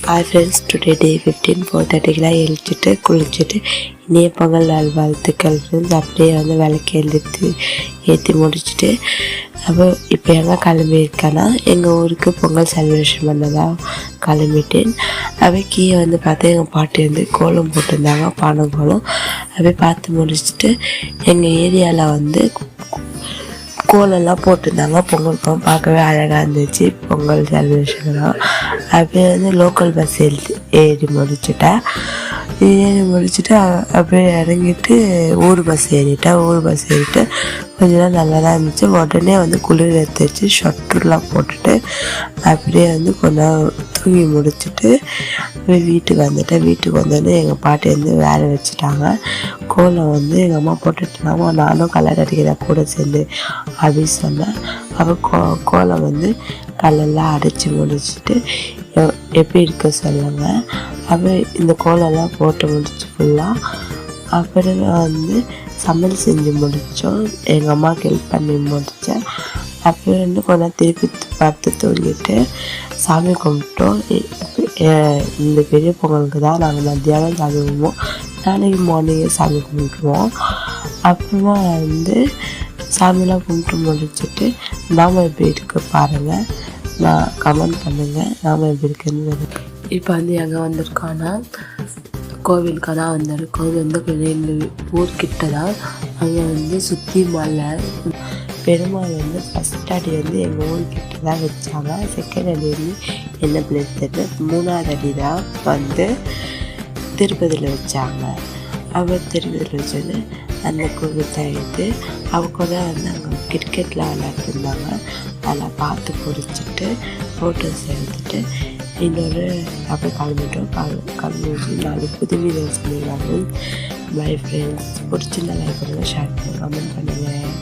Hi friends, today day 15 4:30 எழுச்சிட்டு குளிச்சுட்டு இனிய பொங்கல் நல்வாழ்த்துக்கள் ஃப்ரெண்ட்ஸ். அப்படியே விளக்கு ஏற்றி முடிச்சுட்டு அப்போ இப்போ எங்கே கிளம்பியிருக்கேன்னா எங்கள் ஊருக்கு பொங்கல் செலிப்ரேஷன் பண்ணதான் கிளம்பிட்டேன். அப்படியே கீழே பார்த்தா எங்கள் பாட்டி கோலம் போட்டிருந்தாங்க, பானை கோலம். அப்படியே பார்த்து முடிச்சுட்டு எங்கள் ஏரியாவில் கோலெல்லாம் போட்டிருந்தாங்க. பொங்கல் கோலம் பார்க்கவே அழகாக இருந்துச்சு. பொங்கல் செலிப்ரேஷன்லாம் அப்படியே லோக்கல் பஸ் ஏறி முடிச்சுட்டேன். அப்படியே இறங்கிட்டு ஊர் பஸ் ஏறிட்டு கொஞ்ச நேரம் நல்லா தான் இருந்துச்சு. உடனே குளிர் எடுத்துச்சு, ஷர்ட்டுலாம் போட்டுட்டு அப்படியே கொஞ்சம் தூங்கி முடிச்சுட்டு அப்படியே வீட்டுக்கு வந்தோடனே எங்கள் பாட்டி வேலை வச்சுட்டாங்க. கோலம் எங்கள் அம்மா போட்டுட்டுனாங்க, நானும் கலர் அடிக்கிறேன் கூட சேர்ந்து அப்படின்னு சொன்னேன். அப்போ கோலம் கல்லெல்லாம் அடைச்சி முடிச்சுட்டு எப்படி இருக்க சொல்லுங்க. அப்புறம் இந்த கோலெல்லாம் போட்டு முடிச்சு ஃபுல்லாக. அப்புறம் சமையல் செஞ்சு முடித்தோம். எங்கள் அம்மாவுக்கு ஹெல்ப் பண்ணி முடித்தேன். அப்புறம் கொஞ்சம் திருப்பி படுத்து தூங்கிட்டு சாமி கும்பிட்டோம். இந்த பெரிய பொங்கலுக்கு தான் நாங்கள் மத்தியானம் சாமி கும்பிடுவோம், நாளைக்கு மார்னிங்கே சாமி கும்பிட்டுருவோம். அப்புறமா சாமியெல்லாம் கும்பிட்டு முடிச்சுட்டு நாம் எப்படி இருக்கு பாருங்கள், நான் கமெண்ட் பண்ணுங்கள் நாம் எப்படி இருக்குன்னு. இப்போ எங்கே வந்திருக்கோன்னா கோவிலுக்காக தான் வந்திருக்கோம். எங்கள் ஊர்கிட்ட தான். அங்கே சுற்றி மலை. பெருமாள் ஃபஸ்ட் அடி எங்கள் ஊர்கிட்ட தான் வச்சாங்க. செகண்ட் அடி என்ன பிளேஸ் தெரியல. மூணாவது அடி தான் திருப்பதியில் வச்சாங்க. அவர் திருப்பதியில் வச்சோன்னு அந்த கோவில் தான் எடுத்து அவங்க கூட அங்கே கிரிக்கெட்லாம் விளையாட்டுருந்தாங்க. அதெல்லாம் பார்த்து பிடிச்சிட்டு ஃபோட்டோஸ் எடுத்துகிட்டு இன்னொரு அப்படியே கிளம்பி வச்சு நாளைக்கு புது வீடியோ சொல்லிடுவாங்க. பை ஃப்ரெண்ட்ஸ், பிடிச்சிருந்தா லைக் பண்ணுங்கள், ஷேர் பண்ணுங்கள், கமெண்ட் பண்ணுங்கள்.